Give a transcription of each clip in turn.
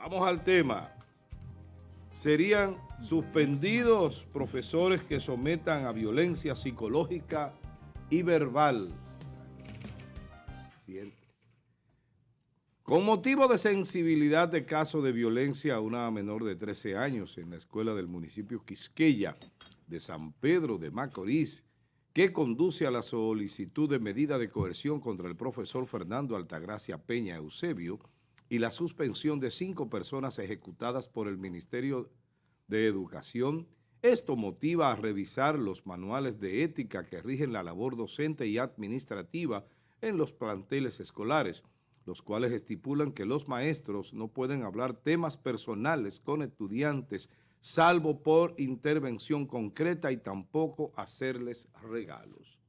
Vamos al tema. ¿Serían suspendidos profesores que sometan a violencia psicológica y verbal? Siguiente. Con motivo de sensibilidad de caso de violencia a una menor de 13 años en la escuela del municipio Quisqueya de San Pedro de Macorís, que conduce a la solicitud de medida de coerción contra el profesor Fernando Altagracia Peña Eusebio y la suspensión de 5 personas ejecutadas por el Ministerio de Educación, esto motiva a revisar los manuales de ética que rigen la labor docente y administrativa en los planteles escolares, los cuales estipulan que los maestros no pueden hablar temas personales con estudiantes, salvo por intervención concreta y tampoco hacerles regalos.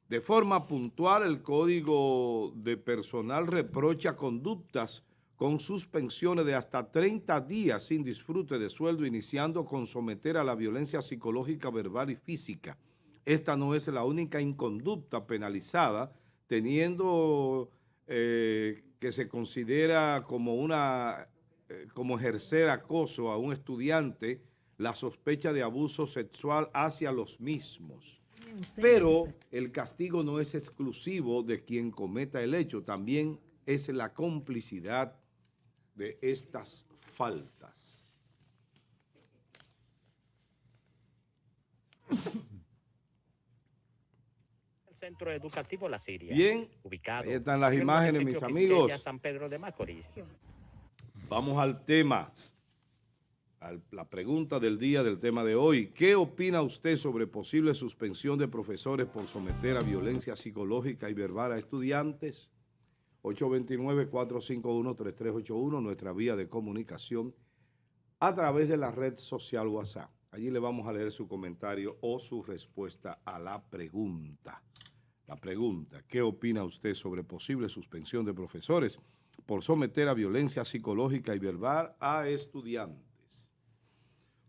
De forma puntual, el Código de Personal reprocha conductas con suspensiones de hasta 30 días sin disfrute de sueldo, iniciando con someter a la violencia psicológica, verbal y física. Esta no es la única inconducta penalizada, teniendo que se considera como ejercer acoso a un estudiante, la sospecha de abuso sexual hacia los mismos. Pero el castigo no es exclusivo de quien cometa el hecho, también es la complicidad de estas faltas. El Centro Educativo La Siria. Bien, ubicado ahí están las en el imágenes, municipio mis Quisqueya, amigos. San Pedro de Macorís. Vamos al tema, a la pregunta del día del tema de hoy. ¿Qué opina usted sobre posible suspensión de profesores por someter a violencia psicológica y verbal a estudiantes? 829-451-3381, nuestra vía de comunicación a través de la red social WhatsApp. Allí le vamos a leer su comentario o su respuesta a la pregunta. La pregunta, ¿qué opina usted sobre posible suspensión de profesores por someter a violencia psicológica y verbal a estudiantes?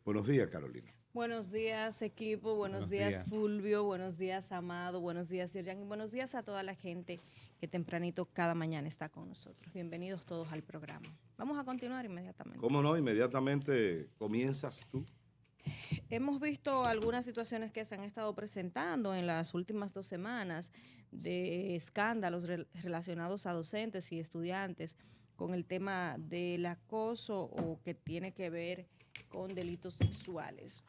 Buenos días, Carolina. Buenos días, equipo. Buenos días, Fulvio. Buenos días, Amado. Buenos días, Yerjan. Y buenos días a toda la gente que tempranito cada mañana está con nosotros. Bienvenidos todos al programa. Vamos a continuar inmediatamente. ¿Cómo no? Inmediatamente comienzas tú. Hemos visto algunas situaciones que se han estado presentando en las últimas 2 semanas de escándalos relacionados a docentes y estudiantes con el tema del acoso o que tiene que ver con delitos sexuales.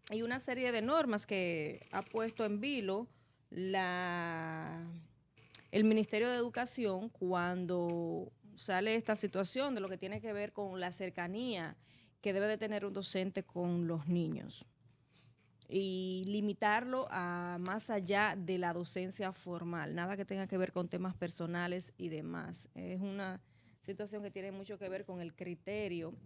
Hay una serie de normas que ha puesto en vilo el Ministerio de Educación cuando sale esta situación de lo que tiene que ver con la cercanía que debe de tener un docente con los niños y limitarlo a más allá de la docencia formal, nada que tenga que ver con temas personales y demás. Es una situación que tiene mucho que ver con el criterio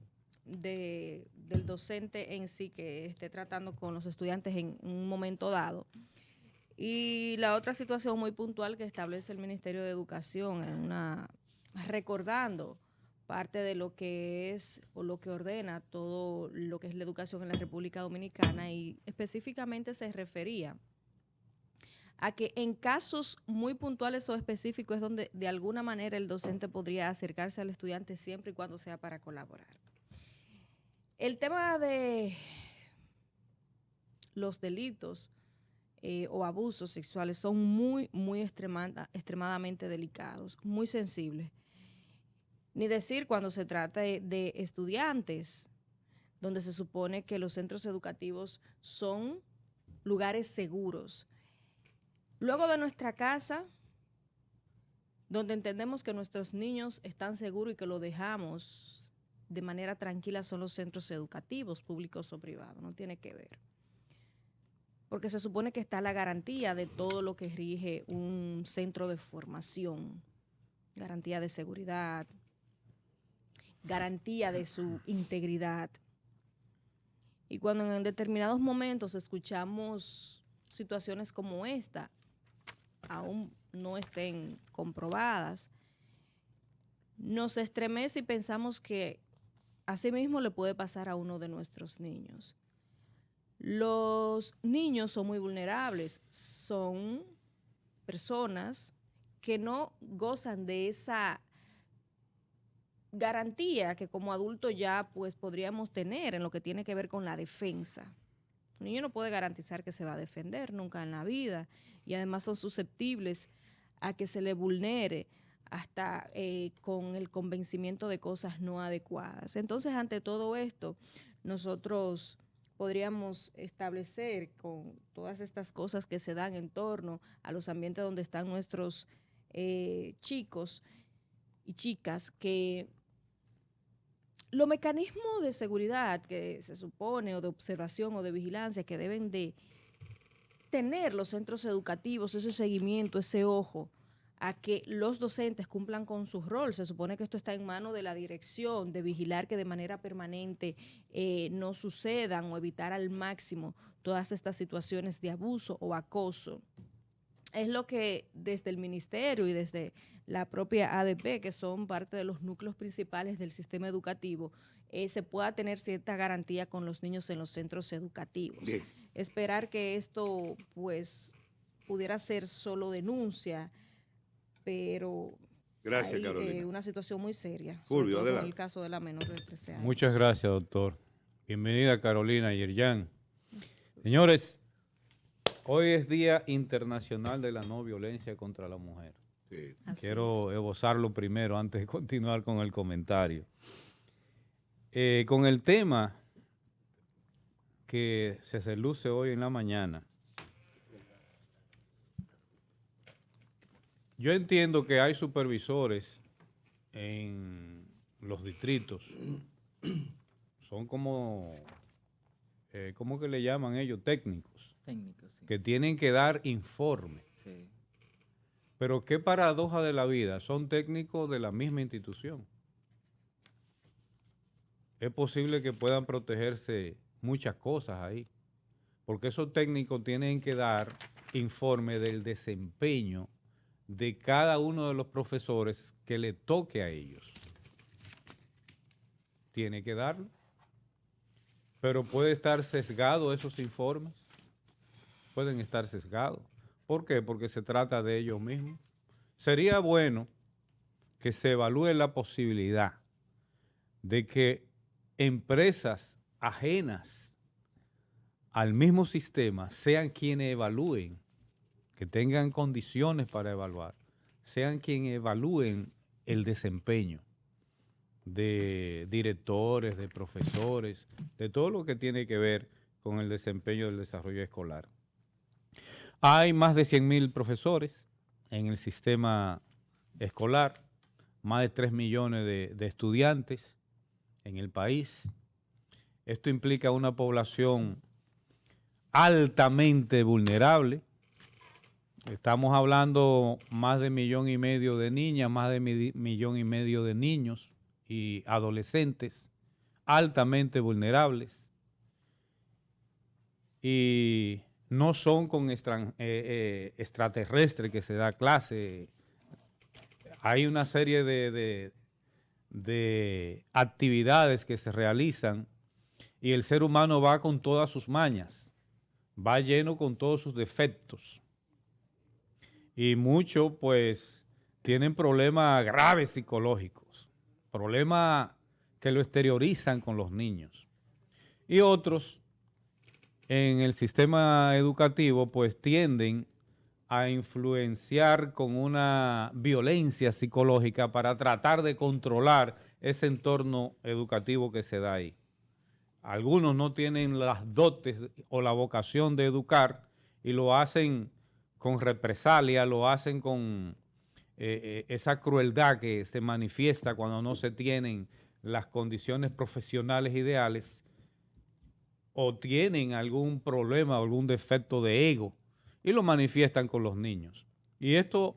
del docente en sí que esté tratando con los estudiantes en un momento dado. Y la otra situación muy puntual que establece el Ministerio de Educación, recordando parte de lo que es o lo que ordena todo lo que es la educación en la República Dominicana, y específicamente se refería a que en casos muy puntuales o específicos es donde de alguna manera el docente podría acercarse al estudiante siempre y cuando sea para colaborar. El tema de los delitos o abusos sexuales son muy extremadamente delicados, muy sensibles. Ni decir cuando se trata de estudiantes, donde se supone que los centros educativos son lugares seguros. Luego de nuestra casa, donde entendemos que nuestros niños están seguros y que lo dejamos de manera tranquila, son los centros educativos, públicos o privados, no tiene que ver. Porque se supone que está la garantía de todo lo que rige un centro de formación, garantía de seguridad, garantía de su integridad. Y cuando en determinados momentos escuchamos situaciones como esta, aún no estén comprobadas, nos estremece y pensamos que así mismo le puede pasar a uno de nuestros niños. Los niños son muy vulnerables, son personas que no gozan de garantía que como adultos ya pues podríamos tener en lo que tiene que ver con la defensa. Un niño no puede garantizar que se va a defender nunca en la vida y además son susceptibles a que se le vulnere hasta con el convencimiento de cosas no adecuadas. Entonces, ante todo esto, nosotros podríamos establecer con todas estas cosas que se dan en torno a los ambientes donde están nuestros chicos y chicas, que los mecanismos de seguridad que se supone, o de observación o de vigilancia que deben de tener los centros educativos, ese seguimiento, ese ojo, a que los docentes cumplan con su rol. Se supone que esto está en manos de la dirección, de vigilar que de manera permanente no sucedan o evitar al máximo todas estas situaciones de abuso o acoso. Es lo que desde el ministerio y desde la propia ADP, que son parte de los núcleos principales del sistema educativo, se pueda tener cierta garantía con los niños en los centros educativos. Bien. Esperar que esto pues pudiera ser solo denuncia, pero gracias, hay Carolina. Una situación muy seria. Fulvio, adelante. En el caso de la menor de 13 años. Muchas gracias, doctor. Bienvenida, Carolina Yerjan. Señores, hoy es Día Internacional de la No Violencia contra la Mujer. Sí. Quiero esbozarlo primero antes de continuar con el comentario. Con el tema que se reluce hoy en la mañana, yo entiendo que hay supervisores en los distritos, son como, ¿cómo que le llaman ellos? Técnicos, sí, que tienen que dar informe. Sí. Pero qué paradoja de la vida, son técnicos de la misma institución. Es posible que puedan protegerse muchas cosas ahí, porque esos técnicos tienen que dar informe del desempeño de cada uno de los profesores que le toque a ellos. Tiene que darlo. Pero puede estar sesgado esos informes. Pueden estar sesgados. ¿Por qué? Porque se trata de ellos mismos. Sería bueno que se evalúe la posibilidad de que empresas ajenas al mismo sistema sean quienes evalúen, que tengan condiciones para evaluar, sean quienes evalúen el desempeño de directores, de profesores, de todo lo que tiene que ver con el desempeño del desarrollo escolar. Hay más de 100.000 profesores en el sistema escolar, más de 3 millones de estudiantes en el país. Esto implica una población altamente vulnerable. Estamos hablando más de 1,5 millones de niñas, más de 1,5 millones de niños y adolescentes altamente vulnerables. Y no son con extraterrestres que se da clase. Hay una serie de actividades que se realizan y el ser humano va con todas sus mañas, va lleno con todos sus defectos. Y muchos, pues, tienen problemas graves psicológicos, problemas que lo exteriorizan con los niños. Y otros, en el sistema educativo, pues, tienden a influenciar con una violencia psicológica para tratar de controlar ese entorno educativo que se da ahí. Algunos no tienen las dotes o la vocación de educar y lo hacen con represalia, lo hacen con esa crueldad que se manifiesta cuando no se tienen las condiciones profesionales ideales o tienen algún problema o algún defecto de ego y lo manifiestan con los niños. Y esto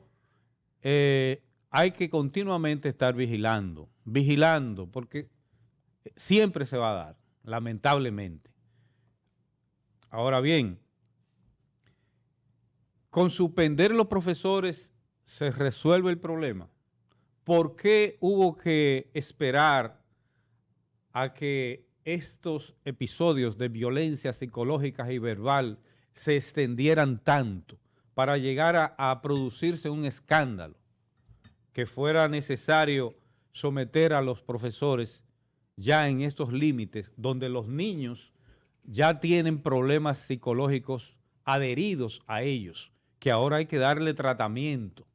hay que continuamente estar vigilando, porque siempre se va a dar, lamentablemente. Ahora bien, con suspender los profesores se resuelve el problema. ¿Por qué hubo que esperar a que estos episodios de violencia psicológica y verbal se extendieran tanto para llegar a producirse un escándalo, que fuera necesario someter a los profesores ya en estos límites, donde los niños ya tienen problemas psicológicos adheridos a ellos, que ahora hay que darle tratamiento.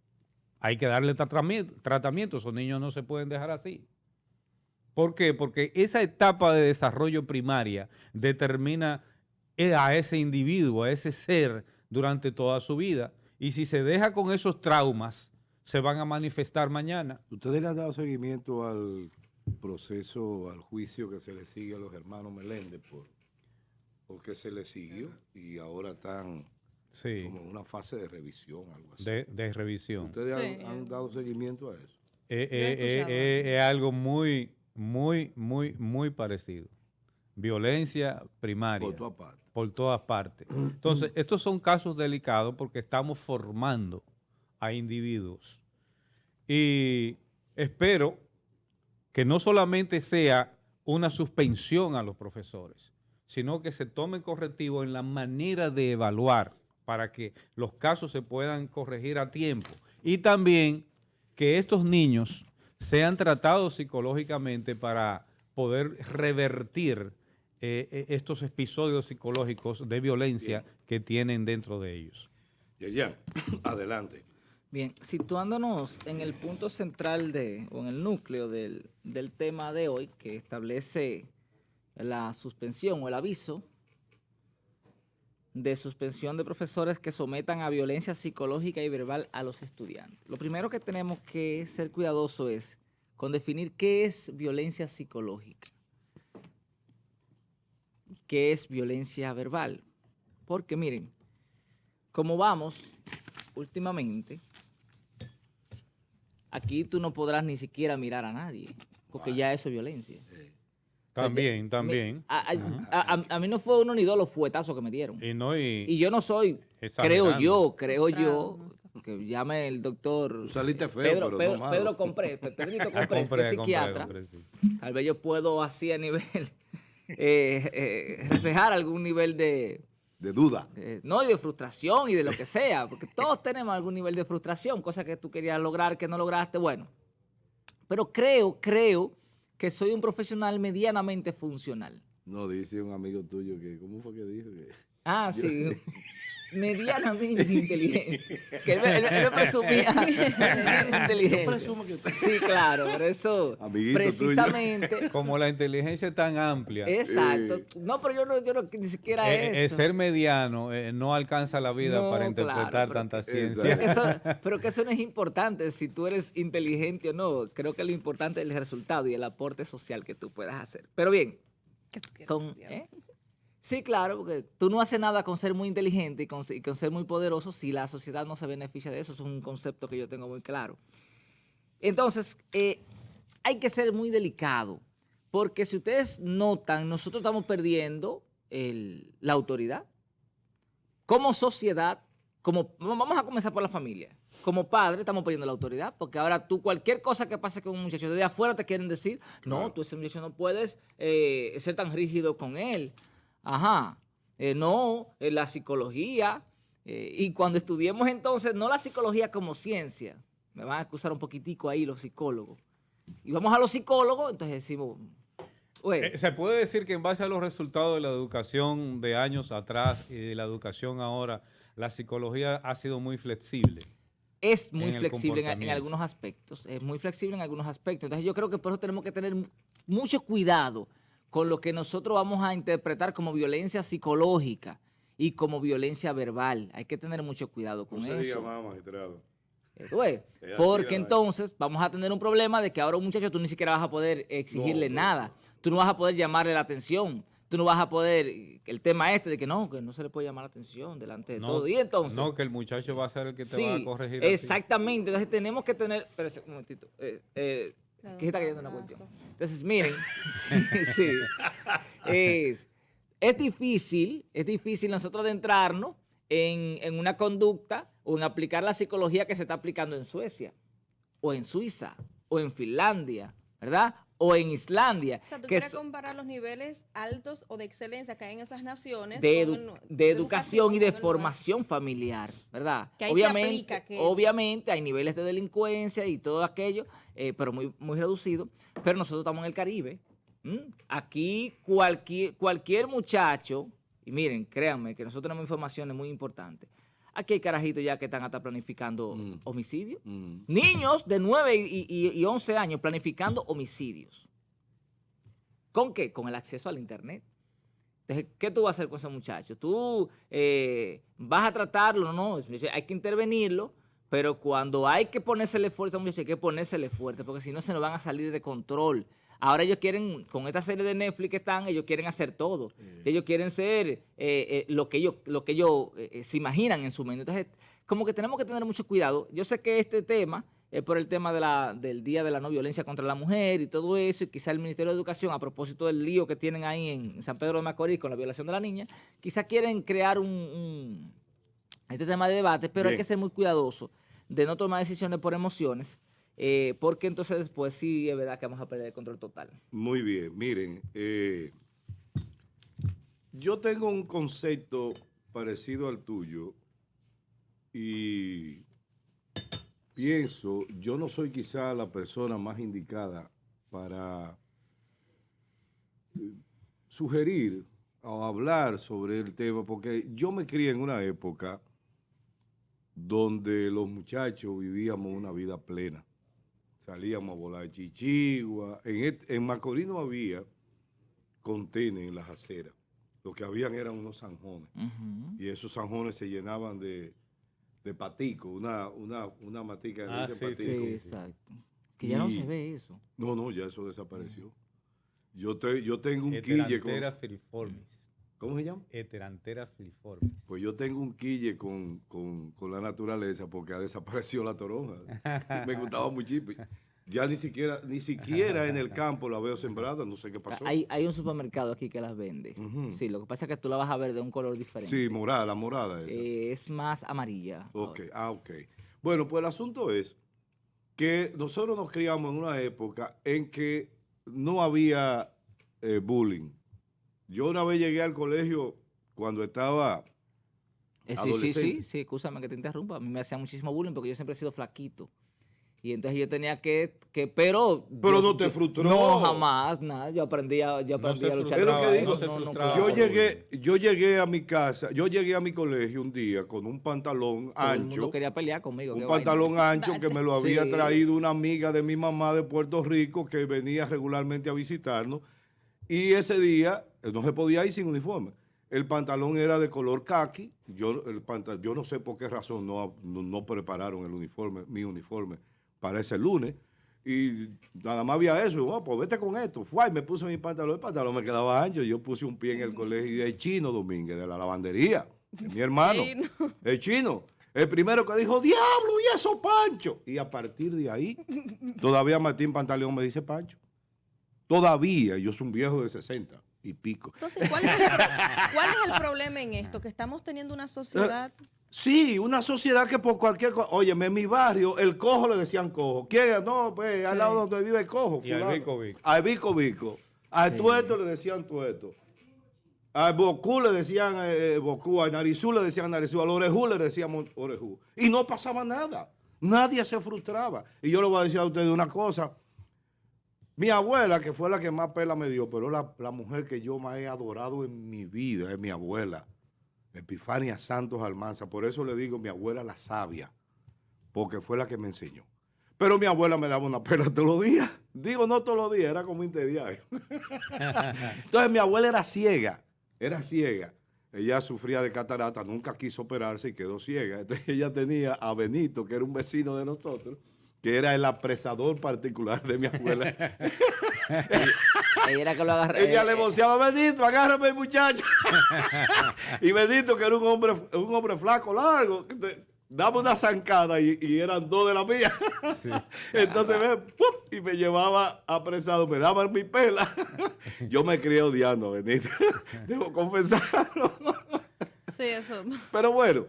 Hay que darle tratamiento. Esos niños no se pueden dejar así. ¿Por qué? Porque esa etapa de desarrollo primaria determina a ese individuo, a ese ser, durante toda su vida. Y si se deja con esos traumas, se van a manifestar mañana. ¿Ustedes le han dado seguimiento al proceso, al juicio que se le sigue a los hermanos Meléndez porque se le siguió y ahora están Sí, como en una fase de revisión, algo así? de revisión. ¿Ustedes Sí. han dado seguimiento a eso? Es algo muy, muy, muy, muy parecido. Violencia primaria. Por tu aparte. Por todas partes. Entonces, estos son casos delicados porque estamos formando a individuos. Y espero que no solamente sea una suspensión a los profesores, sino que se tomen correctivos en la manera de evaluar para que los casos se puedan corregir a tiempo. Y también que estos niños sean tratados psicológicamente para poder revertir estos episodios psicológicos de violencia que tienen dentro de ellos. Yerjan, adelante. Bien, situándonos en el punto central o en el núcleo del tema de hoy, que establece la suspensión o el aviso de suspensión de profesores que sometan a violencia psicológica y verbal a los estudiantes. Lo primero que tenemos que ser cuidadosos es con definir qué es violencia psicológica, qué es violencia verbal. Porque miren, como vamos últimamente, aquí tú no podrás ni siquiera mirar a nadie, porque ya eso es violencia. También, O sea, también. A mí no fue uno ni dos los fuetazos que me dieron. Y yo no soy, exagerando. creo yo, que llame el doctor Tú saliste feo, pero no malo. Pedrito Comprés, que es psiquiatra. Compré, sí. Tal vez yo puedo así a nivel, reflejar algún nivel de duda. no, y de frustración y de lo que sea, porque todos tenemos algún nivel de frustración, cosas que tú querías lograr, que no lograste, bueno. Pero creo que soy un profesional medianamente funcional. No, dice un amigo tuyo que, ¿cómo fue que dijo? Sí, medianamente inteligente. Que él me presumía de inteligencia. Yo presumo que usted- Sí, claro, pero eso, Amiguito precisamente. Como la inteligencia es tan amplia, Exacto. No, pero yo no ni siquiera eso. ser mediano no alcanza la vida No, para interpretar claro, pero tanta que- ciencia. Pero que eso no es importante si tú eres inteligente o no. Creo que lo importante es el resultado y el aporte social que tú puedas hacer. Pero bien, ¿Qué tú quieres, con, Diana? sí, claro, porque tú no haces nada con ser muy inteligente y con ser muy poderoso si la sociedad no se beneficia de eso. Eso es un concepto que yo tengo muy claro. Entonces, hay que ser muy delicado, porque si ustedes notan, nosotros estamos perdiendo la autoridad. Como sociedad, vamos a comenzar por la familia. Como padre estamos perdiendo la autoridad, porque ahora tú cualquier cosa que pase con un muchacho desde afuera te quieren decir, no, tú ese muchacho no puedes ser tan rígido con él. Ajá, la psicología. Y cuando estudiemos entonces, no la psicología como ciencia, me van a excusar un poquitico ahí los psicólogos. Y vamos a los psicólogos, entonces decimos, Se puede decir que en base a los resultados de la educación de años atrás y de la educación ahora, la psicología ha sido muy flexible. es muy en el flexible en comportamiento. algunos aspectos, es muy flexible en algunos aspectos. Entonces yo creo que por eso tenemos que tener mucho cuidado con lo que nosotros vamos a interpretar como violencia psicológica y como violencia verbal. Hay que tener mucho cuidado con No se diga eso. más, magistrado. Güey, Es así, porque la entonces vamos a tener un problema de que ahora un muchacho tú ni siquiera vas a poder exigirle No, nada. Tú no vas a poder llamarle la atención. Tú no vas a poder, el tema de que no se le puede llamar la atención delante de todo. Y entonces... No, que el muchacho va a ser el que te Sí, va a corregir. a ti. exactamente. Entonces tenemos que tener... Espérese un momentito. Que se está cayendo una cuestión. Entonces, miren, sí, es difícil nosotros adentrarnos en una conducta o en aplicar la psicología que se está aplicando en Suecia, o en Suiza, o en Finlandia, ¿verdad? o en Islandia. O sea, tú que quieres so- comparar los niveles altos o de excelencia que hay en esas naciones de educación y de con el lugar. formación familiar, ¿verdad? Que ahí se aplica Obviamente hay niveles de delincuencia y todo aquello, pero muy, muy reducido. Pero nosotros estamos en el Caribe. Aquí cualquier muchacho, y miren, créanme que nosotros tenemos informaciones muy importantes. Aquí hay carajitos ya que están hasta planificando homicidios. Niños de 9 y 11 años planificando homicidios. ¿Con qué? Con el acceso al internet. Entonces, ¿qué tú vas a hacer con ese muchacho? ¿Tú vas a tratarlo? No, hay que intervenirlo, pero cuando hay que ponérsele fuerte a un muchacho, hay que ponérsele fuerte, porque si no se nos van a salir de control. Ahora ellos quieren, con esta serie de Netflix que están, ellos quieren hacer todo. Ellos quieren ser lo que ellos se imaginan en su mente. Entonces, como que tenemos que tener mucho cuidado. Yo sé que este tema es por el tema del Día de la No Violencia contra la Mujer y todo eso, y quizá el Ministerio de Educación, a propósito del lío que tienen ahí en San Pedro de Macorís con la violación de la niña, quizá quieren crear este tema de debate, pero hay que ser muy cuidadoso de no tomar decisiones por emociones, porque entonces después sí es verdad que vamos a perder el control total. Muy bien, miren, yo tengo un concepto parecido al tuyo y pienso, yo no soy quizá la persona más indicada para sugerir o hablar sobre el tema, porque yo me crié en una época donde los muchachos vivíamos una vida plena. Salíamos a volar chichigua. En Macorís no había contenes en las aceras. Lo que habían eran unos zanjones. Y esos zanjones se llenaban de patico, una matica de ese patico. Sí, exacto. Que ya no se ve eso. No, ya eso desapareció. Yo tengo un quille con... Heterantera filiformis. ¿Cómo se llama? Heterantera filiformis. Pues yo tengo un quille con la naturaleza porque ha desaparecido la toronja. Me gustaba muchísimo. Ya ni siquiera en el campo la veo sembrada, no sé qué pasó. Hay un supermercado aquí que las vende. Sí, lo que pasa es que tú la vas a ver de un color diferente. Sí, morada, la morada esa. Es más amarilla. Ok. Bueno, pues el asunto es que nosotros nos criamos en una época en que no había bullying. Yo una vez llegué al colegio cuando estaba adolescente. Sí, escúchame que te interrumpa. A mí me hacían muchísimo bullying porque yo siempre he sido flaquito. Y entonces yo tenía pero no te frustró. No, jamás, nada. Yo aprendí a luchar. Es lo que digo. No, yo llegué a mi casa, yo llegué a mi colegio un día con un pantalón todo el ancho. mundo quería pelear conmigo. Un pantalón ancho que me lo había Sí. traído una amiga de mi mamá de Puerto Rico que venía regularmente a visitarnos. Y ese día no se podía ir sin uniforme. El pantalón era de color caqui. Yo no sé por qué razón no prepararon mi uniforme para ese lunes. Y nada más había eso. Pues vete con esto. Fue y me puse mi pantalón. El pantalón me quedaba ancho. Yo puse un pie en el colegio del Chino Domínguez, de la lavandería. Mi hermano. El Chino. El primero que dijo, diablo, ¿y eso, Pancho? Y a partir de ahí, todavía Martín Pantaleón me dice Pancho. Todavía, yo soy un viejo de 60 y pico. Entonces, ¿cuál es el problema en esto? Que estamos teniendo una sociedad... Sí, una sociedad que por cualquier cosa... Óyeme, en mi barrio, el cojo le decían cojo. ¿Quién? No, pues, al lado donde vive el cojo. Y al Vico Vico. Al Vico Vico. Al tueto le decían tueto. Al Bocú le decían Bocú. Al Narizú le decían Narizú. Al Orejú le decían Orejú. Y no pasaba nada. Nadie se frustraba. Y yo le voy a decir a ustedes una cosa. Mi abuela, que fue la que más pela me dio, pero la mujer que yo más he adorado en mi vida es mi abuela, Epifania Santos Almanza. Por eso le digo mi abuela la sabia, porque fue la que me enseñó. Pero mi abuela me daba una pela todos los días. Digo, no todos los días, era como interdiario. Entonces mi abuela era ciega. Ella sufría de catarata, nunca quiso operarse y quedó ciega. Entonces ella tenía a Benito, que era un vecino de nosotros, que era el apresador particular de mi abuela. Ella era que lo agarraba. Ella le voceaba, Benito, agárrame, muchacho. Y Benito, que era un hombre flaco, largo, que daba una zancada y eran dos de la mía. Sí. Entonces, y me llevaba apresado, me daba mi pela. Yo me crié odiando a Benito, debo confesarlo. Sí, eso. Pero bueno,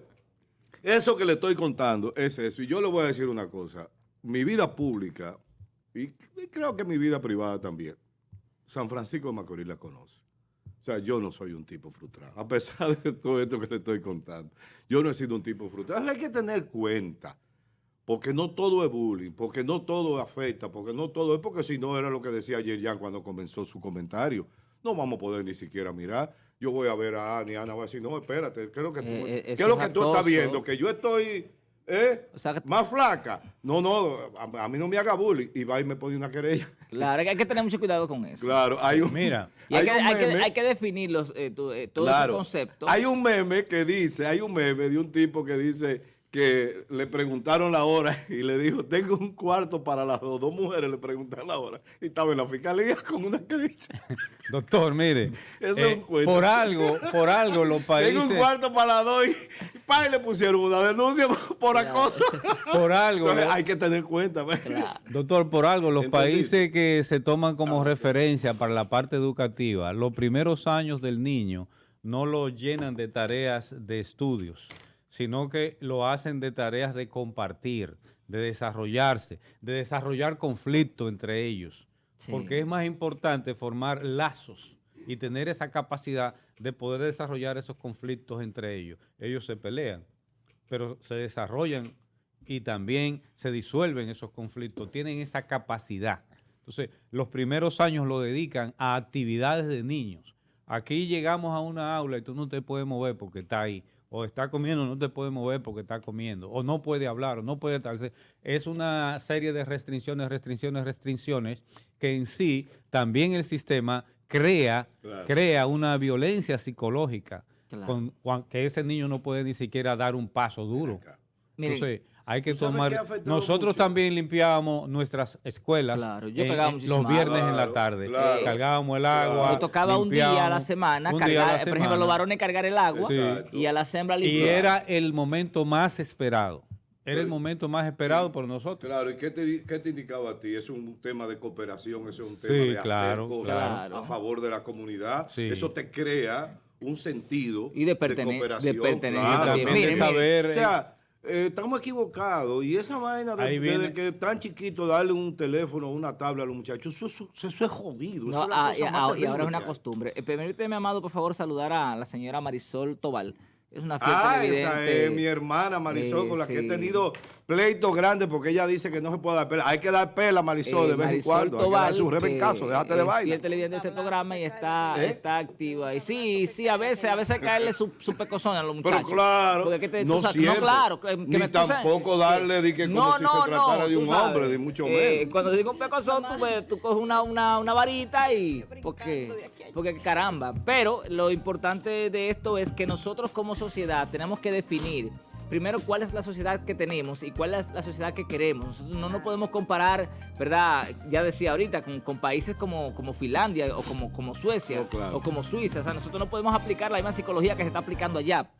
eso que le estoy contando es eso. Y yo le voy a decir una cosa. Mi vida pública y creo que mi vida privada también, San Francisco de Macorís la conoce. O sea, yo no soy un tipo frustrado, a pesar de todo esto que le estoy contando. Yo no he sido un tipo frustrado. Hay que tener cuenta, porque no todo es bullying, porque no todo afecta, porque no todo es, porque si no era lo que decía ayer ya cuando comenzó su comentario. No vamos a poder ni siquiera mirar. Yo voy a ver a Ana y Ana va a decir, no, espérate, ¿qué es lo que ¿qué es lo que tú estás viendo? Que yo estoy O sea, más flaca. No, a mí no me haga bullying. Y va y me pone una querella. claro, hay que tener mucho cuidado con eso. Claro, hay un... Mira, Y hay, hay un meme. hay que definir todos Claro. esos conceptos. Hay un meme que dice, hay un meme de un tipo que dice que le preguntaron la hora y le dijo, tengo un cuarto para las dos mujeres, le preguntaron la hora. Y estaba en la fiscalía con una querella. doctor, mire, Eso es un cuento. por algo los países... Tengo un cuarto para las dos y le pusieron una denuncia por acoso. Por algo, Entonces, hay que tener cuenta. ¿ves? Claro. doctor, por algo, los ¿Entendiste? países que se toman como referencia para la parte educativa, los primeros años del niño no lo llenan de tareas de estudios, sino que lo hacen de tareas de compartir, de desarrollarse, de desarrollar conflicto entre ellos. Sí. Porque es más importante formar lazos y tener esa capacidad de poder desarrollar esos conflictos entre ellos. Ellos se pelean, pero se desarrollan y también se disuelven esos conflictos, tienen esa capacidad. Entonces, los primeros años lo dedican a actividades de niños. Aquí llegamos a una aula y tú no te puedes mover porque está ahí. O está comiendo, no te puede mover porque está comiendo, o no puede hablar, o no puede estarse. Es una serie de restricciones que en sí también el sistema crea una violencia psicológica, Claro. que ese niño no puede ni siquiera dar un paso duro. Miren, Entonces, hay que ¿tú sabes qué ha tomar... afectado Nosotros mucho? también limpiábamos nuestras escuelas Claro, yo cargaba muchísima los viernes agua. en la Claro, tarde. claro. Cargábamos el agua. me tocaba un día a la limpiábamos, semana un día a la cargar, por ejemplo, los semana. varones cargar el agua Exacto. y a las hembras Y limpiar. era el momento más esperado. Era el Pero- momento más esperado por nosotros. Claro, ¿y qué te indicaba a ti? Eso es un tema de cooperación, eso es un Sí, tema de claro, hacer cosas claro. a favor de la comunidad. Sí. Eso te crea un sentido Y de pertenencia claro. también. También de Miren, saber... O sea, estamos equivocados y esa vaina Ahí desde viene- que tan chiquito darle un teléfono o una tabla a los muchachos, eso es jodido. Eso No, es la cosa más y ahora terrible es una que hay. costumbre. Permíteme, Amado, por favor, saludar a la señora Marisol Tobal. Es una fiel Esa televidente. es mi hermana Marisol, con la que he sí. tenido pleitos grandes porque ella dice que no se puede dar pela. Hay que dar pela a Marisol de vez en Marisol cuando. Hay que dar su rebencazo, déjate de es vaina. fiel televidente de este programa y está ¿Eh? activa. Y sí, a veces caerle su pecozón a los muchachos. Pero claro, Porque no siempre. claro. Ni tampoco darle de que como si se tratara de tú un sabes. hombre, de mucho menos. Cuando digo un pecozón, tú coges una varita y... Porque caramba. Pero lo importante de esto es que nosotros como sociedad tenemos que definir primero cuál es la sociedad que tenemos y cuál es la sociedad que queremos. Nosotros no nos podemos comparar, ¿verdad? Ya decía ahorita, con países como Finlandia o como Suecia Oh, claro. o como Suiza. O sea, nosotros no podemos aplicar la misma psicología que se está aplicando allá.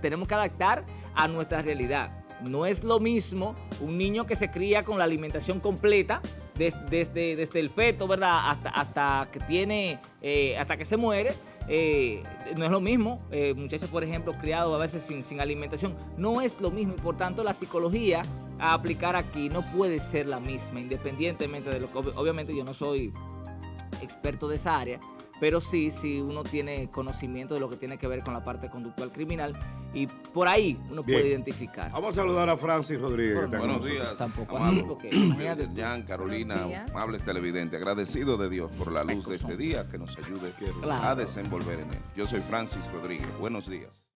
Tenemos que adaptar a nuestra realidad. No es lo mismo un niño que se cría con la alimentación completa desde el feto, ¿verdad? Hasta que tiene, hasta que se muere. No es lo mismo, muchachos, por ejemplo, criados a veces sin alimentación, no es lo mismo y por tanto la psicología a aplicar aquí no puede ser la misma, independientemente de lo que, obviamente yo no soy experto de esa área, pero sí uno tiene conocimiento de lo que tiene que ver con la parte conductual criminal y por ahí uno Bien. puede identificar. Vamos a saludar a Francis Rodríguez. que está con Buenos nosotros. días. Tampoco amado. así, porque imagínate tú. Jan, Carolina, Buenos días. amables televidentes, agradecido de Dios por la luz de este día que nos ayude Claro. a desenvolver en él. Yo soy Francis Rodríguez. Buenos días.